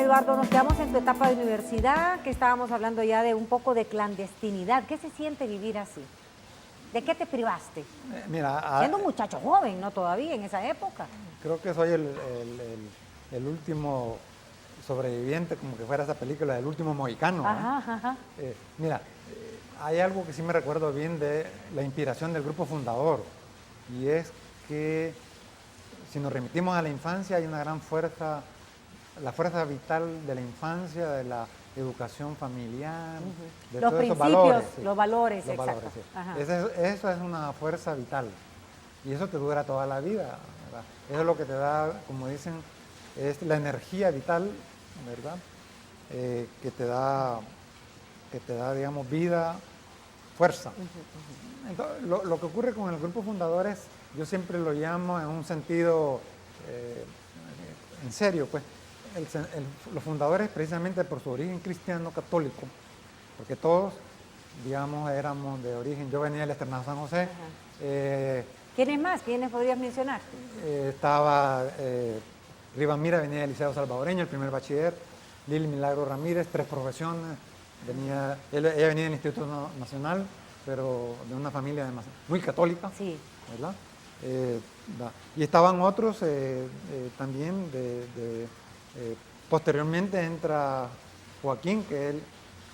Eduardo, nos quedamos en tu etapa de universidad, que estábamos hablando ya de un poco de clandestinidad. ¿Qué se siente vivir así? ¿De qué te privaste? Mira, Siendo un muchacho joven, ¿no? Todavía en esa época. creo que soy el último sobreviviente, como que fuera esa película, el último mohicano. Ajá, ajá. Mira, hay algo que sí me recuerdo bien de la inspiración del grupo fundador, y es que si nos remitimos a la infancia, hay una gran fuerza, la fuerza vital de la infancia, de la educación familiar, de Los todos esos principios, valores. Sí. los valores, Los exacto. valores, sí. Ajá. Eso es una fuerza vital, y eso te dura toda la vida, ¿verdad? Eso es lo que te da, como dicen, es la energía vital, ¿verdad? Que te da, digamos, vida, fuerza. Entonces, lo que ocurre con el grupo fundador es, yo siempre lo llamo en un sentido en serio, pues, los fundadores, precisamente por su origen cristiano católico, porque todos, digamos, éramos de origen, yo venía del Externado San José. ¿Quiénes más? ¿Quiénes podrías mencionar? Estaba Rivamira, venía del Liceo Salvadoreño, el primer bachiller. Lili Milagro Ramírez, 3 profesiones. Ella venía del Instituto Nacional, pero de una familia muy católica. Sí. ¿Verdad? Y estaban otros también. Posteriormente entra Joaquín, que es el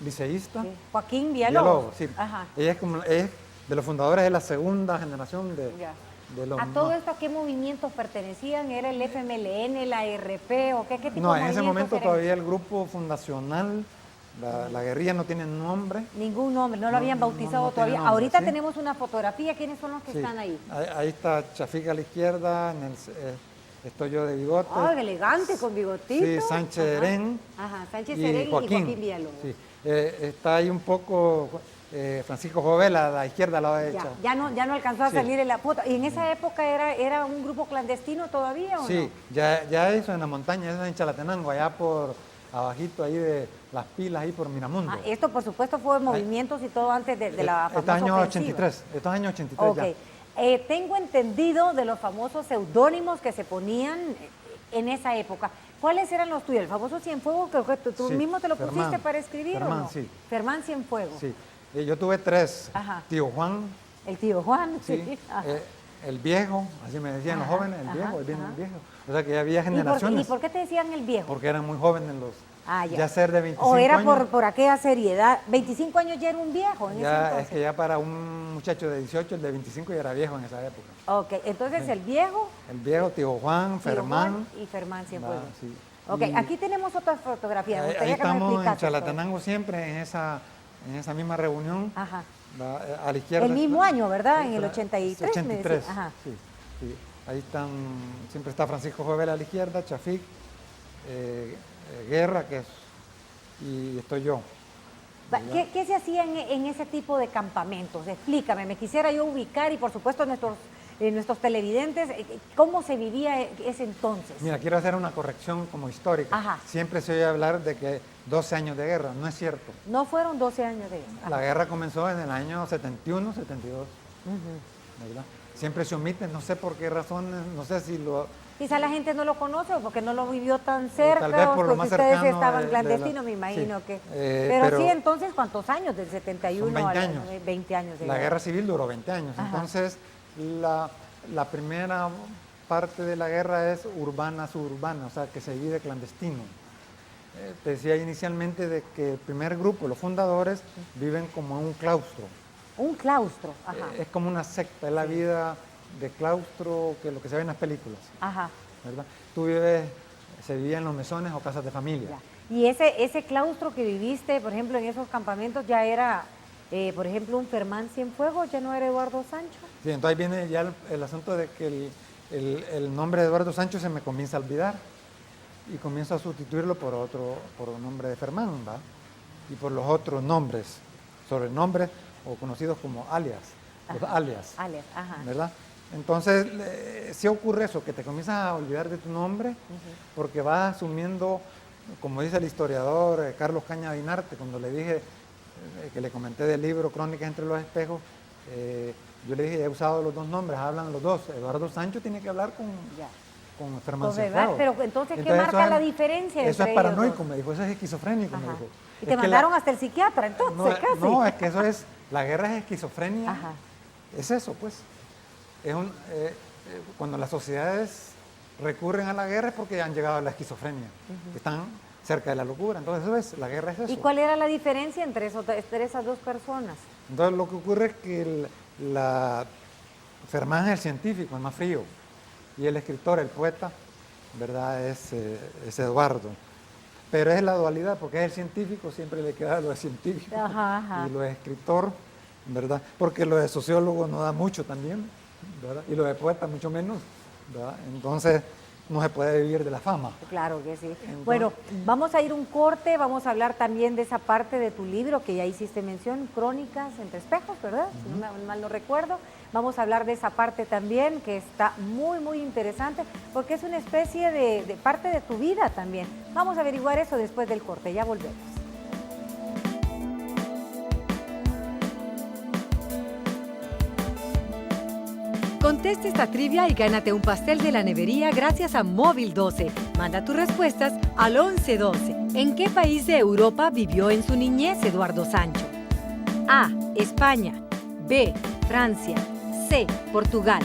liceísta. Sí. Joaquín Villalobos. Sí. Ajá. Ella es de los fundadores de la segunda generación de los... ¿A todo esto a qué movimientos pertenecían? ¿Era el FMLN, la RP o qué tipo de movimientos? No, en ese momento eran? todavía el grupo fundacional, la guerrilla no tiene nombre. Ningún nombre, no lo habían bautizado todavía. Nombre, Ahorita ¿sí? tenemos una fotografía. ¿Quiénes son los que Sí. están ahí? Ahí está Chafik a la izquierda, estoy yo de bigote. Ah, elegante, con bigotito. Sí, Sánchez Herén. Ajá, Sánchez Herén y Joaquín Villalobos. Sí. Está ahí un poco Francisco Jovel a la izquierda, a la derecha. Ya no alcanzó a Sí. salir en la foto. ¿Y en esa época era un grupo clandestino todavía o Sí, no? ya eso en la montaña, eso en Chalatenango, allá por abajito ahí de las pilas, ahí por Miramundo. Esto, por supuesto, fue movimientos y todo antes de la famosa Estos años ofensiva. 83, estos años 83 Ok. ya. Tengo entendido de los famosos seudónimos que se ponían en esa época. ¿Cuáles eran los tuyos? El famoso Cienfuegos, creo que tú Sí, mismo te lo Fermán. pusiste para escribir, Fermán, ¿o no? sí. Fermán Cienfuegos. Sí, yo tuve 3. Ajá. Tío Juan, El tío Juan, sí. sí, Ajá. el viejo, así me decían los jóvenes, el viejo, el viejo. O sea que ya había generaciones. ¿Y por qué te decían el viejo? Porque eran muy jóvenes los. Ya ser de 25 ¿O era años. por aquella seriedad? 25 años ya era un viejo en ese Ya, entonces. es que ya para un muchacho de 18, el de 25 ya era viejo en esa época. Ok, entonces el viejo, El viejo, tío Juan, tío Fermán. Juan y Fermán Cienfuegos. Sí. Ok, Y aquí tenemos otra fotografía. Me ahí gustaría que me estamos en explicases, Chalatenango siempre, en esa misma reunión. Ajá. A la izquierda. El mismo año, ¿verdad? En el Sí, 83, me 83, decía. Ajá. sí, sí. Ahí están, siempre está Francisco Jovel a la izquierda, Chafik, Guerra, y estoy yo. ¿Qué se hacía en ese tipo de campamentos? Explícame, me quisiera yo ubicar y por supuesto nuestros televidentes, ¿cómo se vivía ese entonces? Mira, quiero hacer una corrección como histórica. Ajá. Siempre se oye hablar de que 12 años de guerra, no es cierto. No fueron 12 años de guerra. La guerra comenzó en el año 71, 72, ¿verdad? Siempre se omite, no sé por qué razones, no sé si lo... Quizá la gente no lo conoce o porque no lo vivió tan cerca, tal vez por o lo porque más ustedes cercano estaban de clandestinos, me imagino sí. que... Pero sí, entonces, ¿cuántos años? Del 71 son 20 a años. 20 años de La guerra civil duró 20 años, Ajá. entonces la primera parte de la guerra es urbana-suburbana, o sea, que se vive clandestino. Te decía inicialmente de que el primer grupo, los fundadores, viven como en un claustro. Un claustro, ajá. Es como una secta, es la vida de claustro, que es lo que se ve en las películas, Ajá. ¿verdad? Se vivía en los mesones o casas de familia. Ya. Y ese claustro que viviste, por ejemplo, en esos campamentos, ya era, por ejemplo, un Fermán Cienfuegos, ya no era Eduardo Sancho. Sí, entonces ahí viene ya el asunto de que el nombre de Eduardo Sancho se me comienza a olvidar y comienzo a sustituirlo por un nombre de Fermán, ¿va? Y por los otros nombres, sobrenombres o conocidos como alias, los alias, Ajá. ¿verdad? Entonces, sí ocurre eso, que te comienzas a olvidar de tu nombre porque vas asumiendo, como dice el historiador Carlos Caña Dinarte, cuando le dije, que le comenté del libro Crónicas entre los espejos, yo le dije, he usado los dos nombres, hablan los dos. Eduardo Sancho tiene que hablar con enfermedad de ¿verdad? fuego. Pero entonces, ¿qué Entonces, marca la diferencia Eso entre es ellos paranoico, dos? me dijo, eso es esquizofrénico, me Ajá. dijo. Y Es te que mandaron hasta el psiquiatra, entonces, no, casi. no, es que eso es, la guerra es esquizofrenia, Ajá. es eso, pues. Es cuando las sociedades recurren a la guerra es porque han llegado a la esquizofrenia, están cerca de la locura. Entonces, eso es, la guerra es eso. ¿Y cuál era la diferencia entre esas dos personas? Entonces, lo que ocurre es que Fermán es el científico, es más frío, y el escritor, el poeta, ¿verdad? Es Eduardo. Pero es la dualidad, porque es el científico, siempre le queda lo de científico, Ajá. y lo de escritor, ¿verdad? Porque lo de sociólogo no da mucho también, ¿verdad? Y lo de poeta mucho menos, ¿verdad? Entonces, no se puede vivir de la fama. Claro que sí. Entonces, Bueno, vamos a ir un corte, vamos a hablar también de esa parte de tu libro que ya hiciste mención, Crónicas entre espejos, ¿verdad? Si no mal no recuerdo. Vamos a hablar de esa parte también que está muy, muy interesante porque es una especie de parte de tu vida también. Vamos a averiguar eso después del corte, ya volvemos. Contesta esta trivia y gánate un pastel de la nevería gracias a Móvil 12. Manda tus respuestas al 1112. ¿En qué país de Europa vivió en su niñez Eduardo Sancho? A. España. B. Francia. C. Portugal.